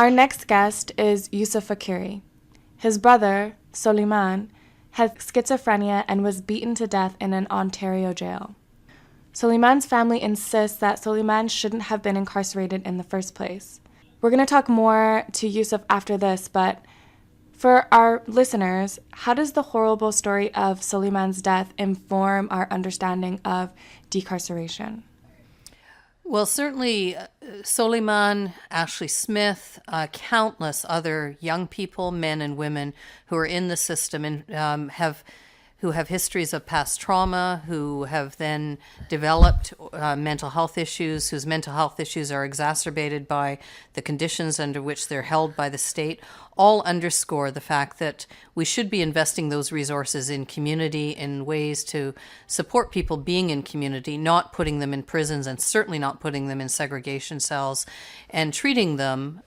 Our next guest is Yusuf Fakiri. His brother, Soliman, had schizophrenia and was beaten to death in an Ontario jail. Soliman's family insists that Soliman shouldn't have been incarcerated in the first place. We're going to talk more to Yusuf after this, but for our listeners, how does the horrible story of Soliman's death inform our understanding of decarceration? Well, certainly Soliman, Ashley Smith, countless other young people, men and women who are in the system and who have histories of past trauma, who have then developed mental health issues, whose mental health issues are exacerbated by the conditions under which they're held by the state, all underscore the fact that we should be investing those resources in community in ways to support people being in community, not putting them in prisons and certainly not putting them in segregation cells, and treating them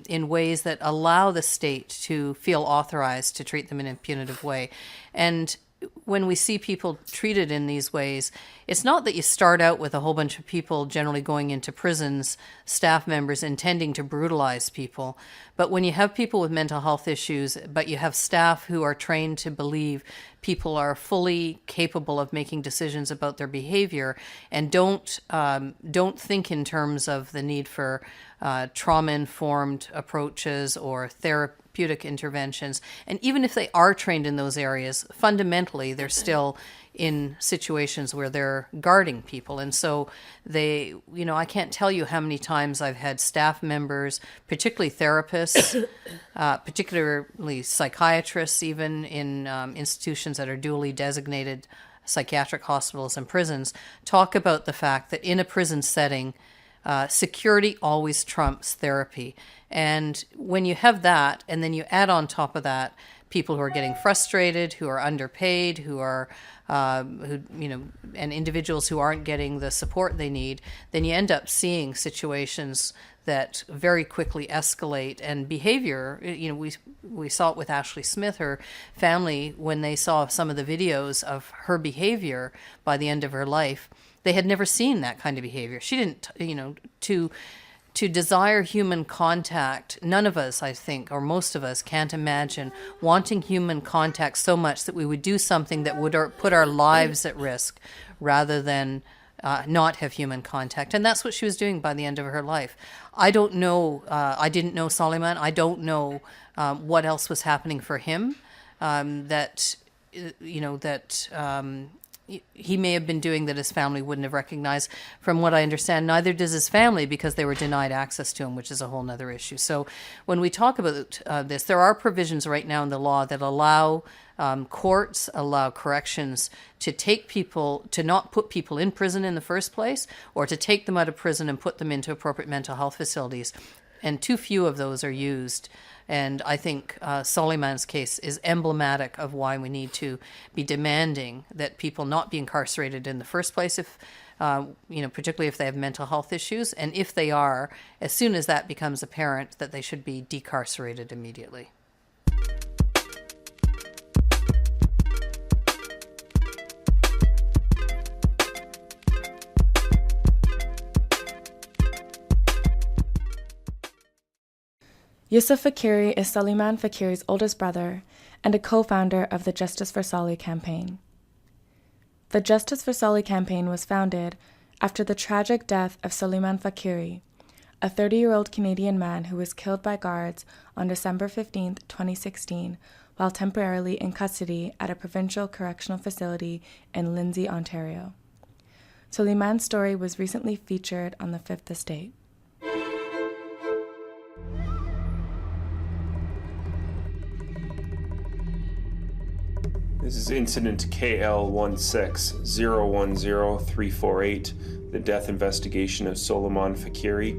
in ways that allow the state to feel authorized to treat them in a punitive way. And when we see people treated in these ways, it's not that you start out with a whole bunch of people generally going into prisons, staff members intending to brutalize people. But when you have people with mental health issues, but you have staff who are trained to believe people are fully capable of making decisions about their behavior and don't think in terms of the need for trauma-informed approaches or therapeutic interventions. And even if they are trained in those areas, fundamentally, they're still in situations where they're guarding people. And so I can't tell you how many times I've had staff members, particularly therapists, particularly psychiatrists, even in institutions that are duly designated psychiatric hospitals and prisons, talk about the fact that in a prison setting, security always trumps therapy. And when you have that, and then you add on top of that people who are getting frustrated, who are underpaid, and individuals who aren't getting the support they need, then you end up seeing situations that very quickly escalate. And behavior, we saw it with Ashley Smith, her family, when they saw some of the videos of her behavior by the end of her life. They had never seen that kind of behavior. She didn't, to desire human contact. None of us, I think, or most of us, can't imagine wanting human contact so much that we would do something that would put our lives at risk rather than not have human contact. And that's what she was doing by the end of her life. I don't know. I didn't know Soliman. I don't know what else was happening for him. He may have been doing that his family wouldn't have recognized. From what I understand, neither does his family, because they were denied access to him, which is a whole other issue. So when we talk about this, there are provisions right now in the law that allow courts, allow corrections to not put people in prison in the first place, or to take them out of prison and put them into appropriate mental health facilities. And too few of those are used. And I think Soliman's case is emblematic of why we need to be demanding that people not be incarcerated in the first place, particularly if they have mental health issues. And if they are, as soon as that becomes apparent, that they should be decarcerated immediately. Yusuf Fakiri is Soliman Fakiri's oldest brother and a co-founder of the Justice for Soli campaign. The Justice for Soli campaign was founded after the tragic death of Soliman Fakiri, a 30-year-old Canadian man who was killed by guards on December 15, 2016, while temporarily in custody at a provincial correctional facility in Lindsay, Ontario. Soliman's story was recently featured on The Fifth Estate. This is incident KL16010-348, the death investigation of Soliman Fakiri.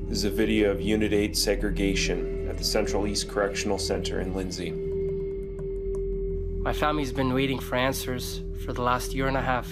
This is a video of Unit 8 segregation at the Central East Correctional Center in Lindsay. My family's been waiting for answers for the last year and a half.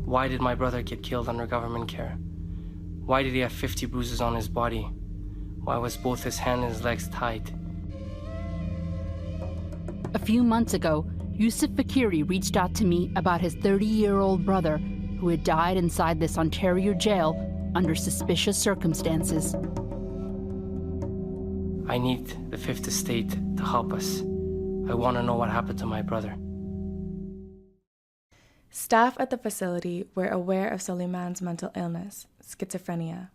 Why did my brother get killed under government care? Why did he have 50 bruises on his body? Why was both his hands and his legs tied? A few months ago, Yusuf Fakiri reached out to me about his 30-year-old brother who had died inside this Ontario jail under suspicious circumstances. I need the Fifth Estate to help us. I want to know what happened to my brother. Staff at the facility were aware of Soliman's mental illness, schizophrenia.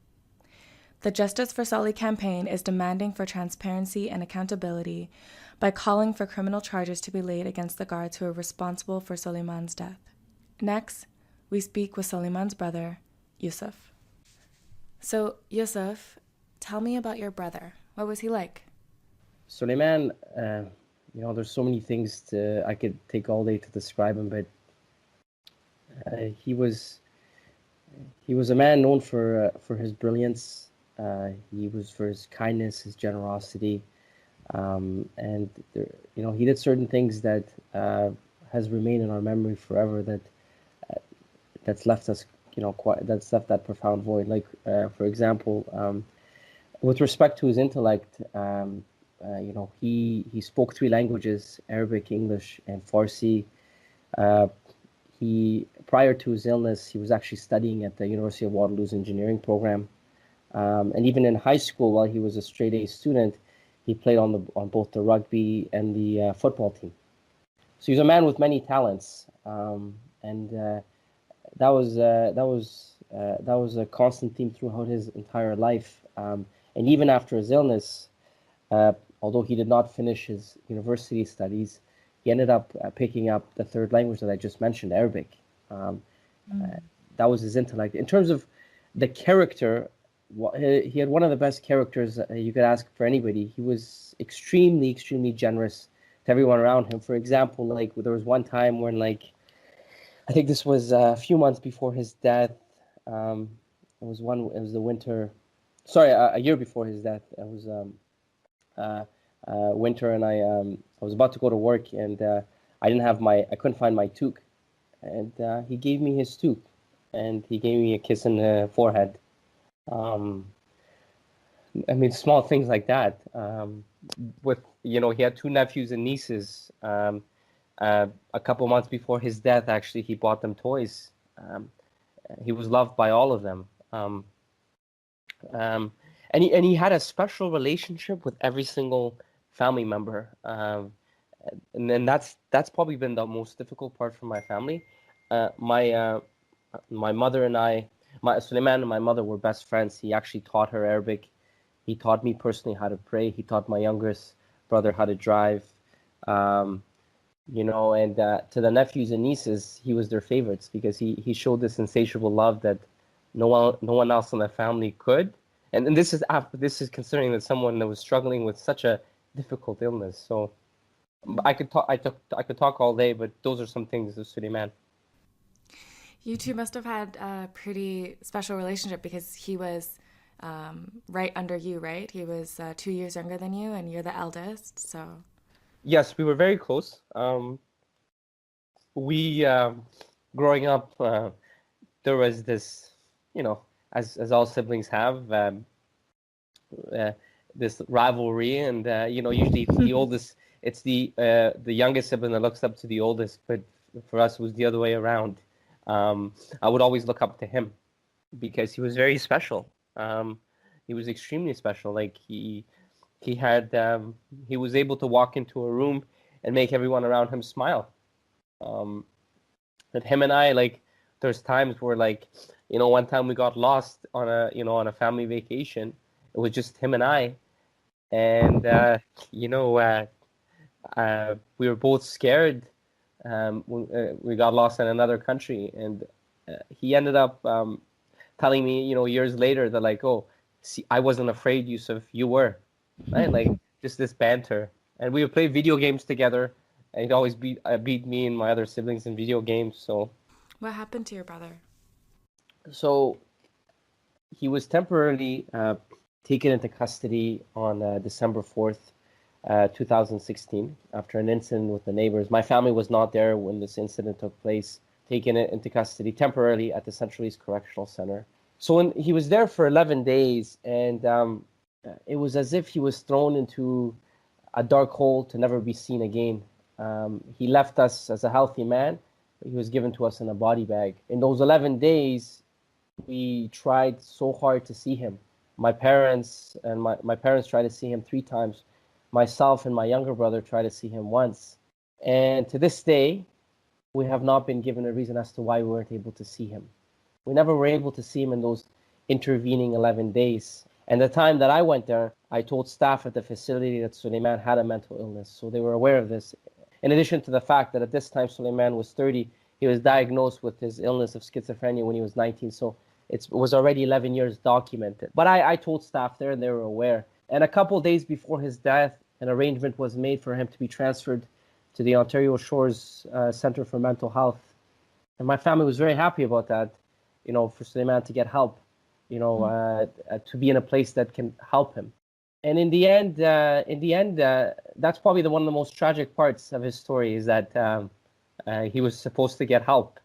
The Justice for Solly campaign is demanding for transparency and accountability by calling for criminal charges to be laid against the guards who are responsible for Soliman's death. Next, we speak with Soliman's brother, Yusuf. So, Yusuf, tell me about your brother. What was he like? Soliman, there's so many things I could take all day to describe him, but he was a man known for his brilliance. He was for his kindness, his generosity, and he did certain things that has remained in our memory forever. That's left us, that's left that profound void. Like, for example, with respect to his intellect, he spoke 3 languages: Arabic, English, and Farsi. Prior to his illness, he was actually studying at the University of Waterloo's engineering program. And even in high school, while he was a straight A student, he played on both the rugby and the football team. So he's a man with many talents, and that was a constant theme throughout his entire life. And even after his illness, although he did not finish his university studies, he ended up picking up the 3rd language that I just mentioned, Arabic. That was his intellect. In terms of the character, he had one of the best characters you could ask for anybody. He was extremely, extremely generous to everyone around him. For example, like, there was one time when, like, I think this was a few months before his death. It was the winter. Sorry, a year before his death. It was winter, and I was about to go to work, and I couldn't find my toque, and he gave me his toque, and he gave me a kiss in the forehead. Small things like that. He had 2 nephews and nieces. A couple months before his death, actually, he bought them toys. He was loved by all of them. And he had a special relationship with every single family member. And then that's probably been the most difficult part for my family. My mother and Soliman and my mother were best friends. He actually taught her Arabic. He taught me personally how to pray. He taught my youngest brother how to drive. And to the nephews and nieces, he was their favorites because he showed this insatiable love that no one else in the family could. And this is considering that someone that was struggling with such a difficult illness. So I could talk all day, but those are some things of Soliman. You two must have had a pretty special relationship because he was right under you, right? He was 2 years younger than you, and you're the eldest, so... Yes, we were very close. Growing up, there was this, as all siblings have, this rivalry, and usually the oldest, it's the youngest sibling that looks up to the oldest, but for us it was the other way around. I would always look up to him because he was very special. He was extremely special. Like he was able to walk into a room and make everyone around him smile. But him and I, like, there's times where, like, one time we got lost on a family vacation. It was just him and I, and we were both scared. We got lost in another country, and he ended up telling me, years later that, like, oh, see, I wasn't afraid, Yusuf, you were, right? Like, just this banter, and we would play video games together, and he'd always beat me and my other siblings in video games. So, what happened to your brother? So, he was temporarily taken into custody on December 4th, 2016, after an incident with the neighbors. My family was not there when this incident took place, taken into custody temporarily at the Central East Correctional Center. So when he was there for 11 days, and it was as if he was thrown into a dark hole to never be seen again. He left us as a healthy man, but he was given to us in a body bag. In those 11 days, we tried so hard to see him. My parents and my parents tried to see him 3 times. Myself and my younger brother tried to see him once. And to this day, we have not been given a reason as to why we weren't able to see him. We never were able to see him in those intervening 11 days. And the time that I went there, I told staff at the facility that Suleiman had a mental illness. So they were aware of this. In addition to the fact that at this time Suleiman was 30, he was diagnosed with his illness of schizophrenia when he was 19. So it was already 11 years documented. But I told staff there and they were aware. And a couple of days before his death, an arrangement was made for him to be transferred to the Ontario Shores Centre for Mental Health. And my family was very happy about that, for Suleiman to get help, to be in a place that can help him. And in the end, that's probably one of the most tragic parts of his story is that he was supposed to get help,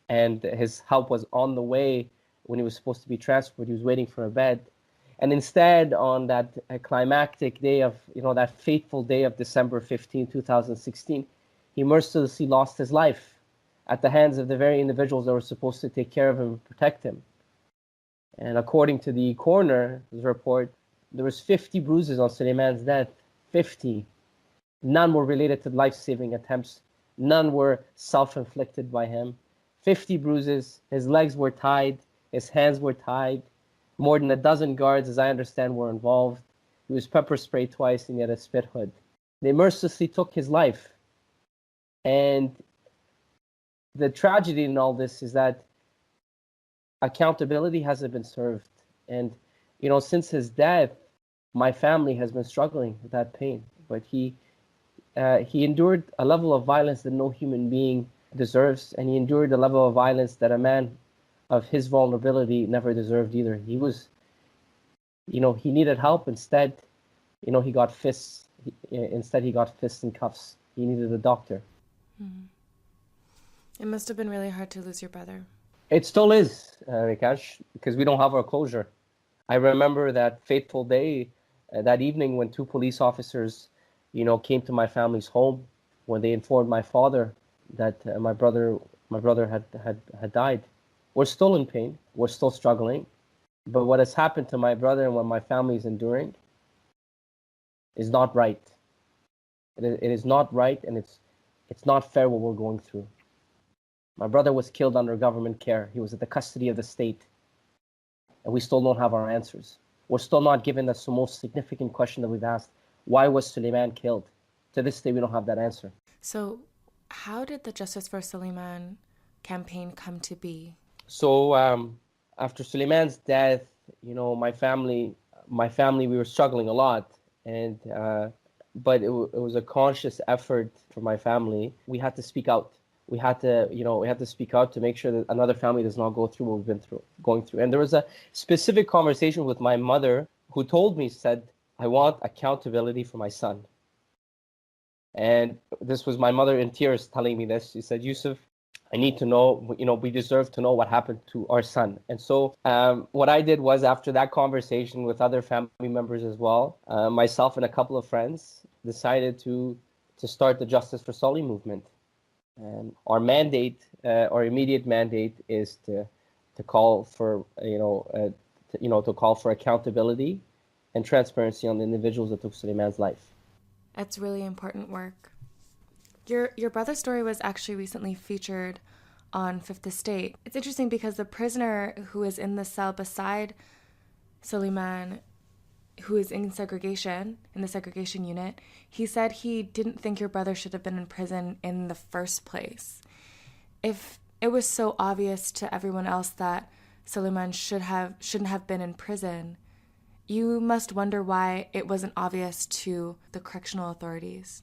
and his help was on the way when he was supposed to be transferred. He was waiting for a bed, and instead, on that climactic day of, that fateful day of December 15, 2016, he mercilessly lost his life at the hands of the very individuals that were supposed to take care of him and protect him. And according to the coroner's report, there was 50 bruises on Suleiman's death, 50. None were related to life-saving attempts. None were self-inflicted by him. 50 bruises, his legs were tied, his hands were tied. More than a dozen guards, as I understand, were involved. He was pepper sprayed twice and he had a spit hood. They mercilessly took his life. And the tragedy in all this is that accountability hasn't been served. And, since his death, my family has been struggling with that pain. But he endured a level of violence that no human being deserves. And he endured a level of violence that a man of his vulnerability never deserved either. He was, he needed help. Instead, he got fists. Instead, he got fists and cuffs. He needed a doctor. Mm-hmm. It must have been really hard to lose your brother. It still is, Vikash, because we don't have our closure. I remember that fateful day, that evening when 2 police officers, came to my family's home when they informed my father that my brother had died. We're still in pain. We're still struggling. But what has happened to my brother and what my family is enduring is not right. It is not right, and it's not fair what we're going through. My brother was killed under government care. He was at the custody of the state. And we still don't have our answers. We're still not given the most significant question that we've asked. Why was Suleiman killed? To this day, we don't have that answer. So how did the Justice for Suleiman campaign come to be? So after Suleiman's death, my family, we were struggling a lot. And but it was a conscious effort for my family. We had to speak out. We had to speak out to make sure that another family does not go through what we've been going through. And there was a specific conversation with my mother who said, I want accountability for my son. And this was my mother in tears telling me this. She said, Yusuf, I need to know, we deserve to know what happened to our son. And so what I did was, after that conversation with other family members as well, myself and a couple of friends decided to start the Justice for Sully movement. Our mandate, our immediate mandate, is to call for to call for accountability and transparency on the individuals that took Suleiman's life. That's really important work. Your brother's story was actually recently featured on Fifth Estate. It's interesting because the prisoner who is in the cell beside Suleiman, who is in the segregation unit, he said he didn't think your brother should have been in prison in the first place. If it was so obvious to everyone else that Suleiman shouldn't have been in prison, you must wonder why it wasn't obvious to the correctional authorities.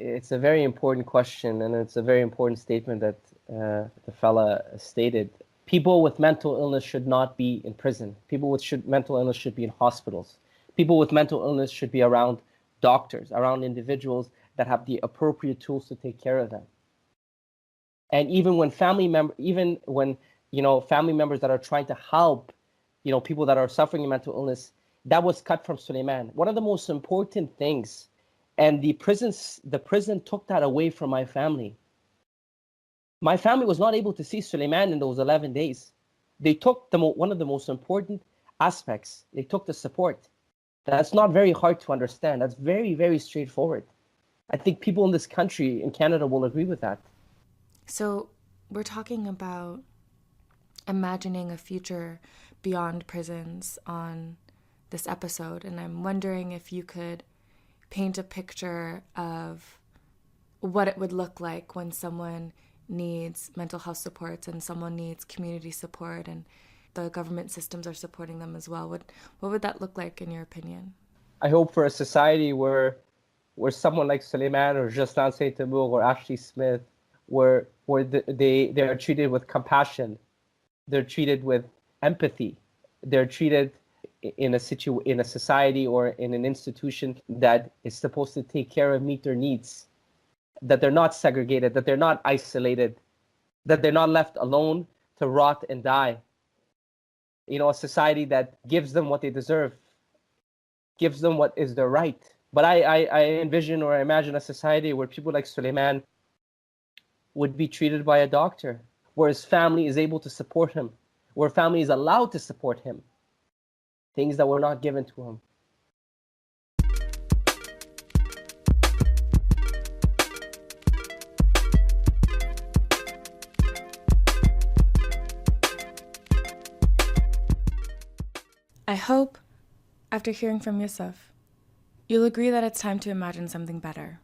It's a very important question, and it's a very important statement that the fella stated. People with mental illness should not be in prison. People with mental illness should be in hospitals. People with mental illness should be around doctors, around individuals that have the appropriate tools to take care of them. And even when family members that are trying to help, people that are suffering mental illness, that was cut from Suleiman. One of the most important things, and the prison took that away from my family. My family was not able to see Suleiman in those 11 days. They took one of the most important aspects. They took the support. That's not very hard to understand. That's very, very straightforward. I think people in this country, in Canada, will agree with that. So we're talking about imagining a future beyond prisons on this episode, and I'm wondering if you could paint a picture of what it would look like when someone needs mental health supports and someone needs community support and the government systems are supporting them as well. What would that look like in your opinion? I hope for a society where someone like Suleiman or Jocelyn Saint-Amour or Ashley Smith, where they are treated with compassion, they're treated with empathy, they're treated in a society or in an institution that is supposed to take care of, meet their needs, that they're not segregated, that they're not isolated, that they're not left alone to rot and die. You know, a society that gives them what they deserve, gives them what is their right. But I envision or I imagine a society where people like Suleiman would be treated by a doctor, where his family is able to support him, where family is allowed to support him, things that were not given to him. I hope, after hearing from Yusuf, you'll agree that it's time to imagine something better.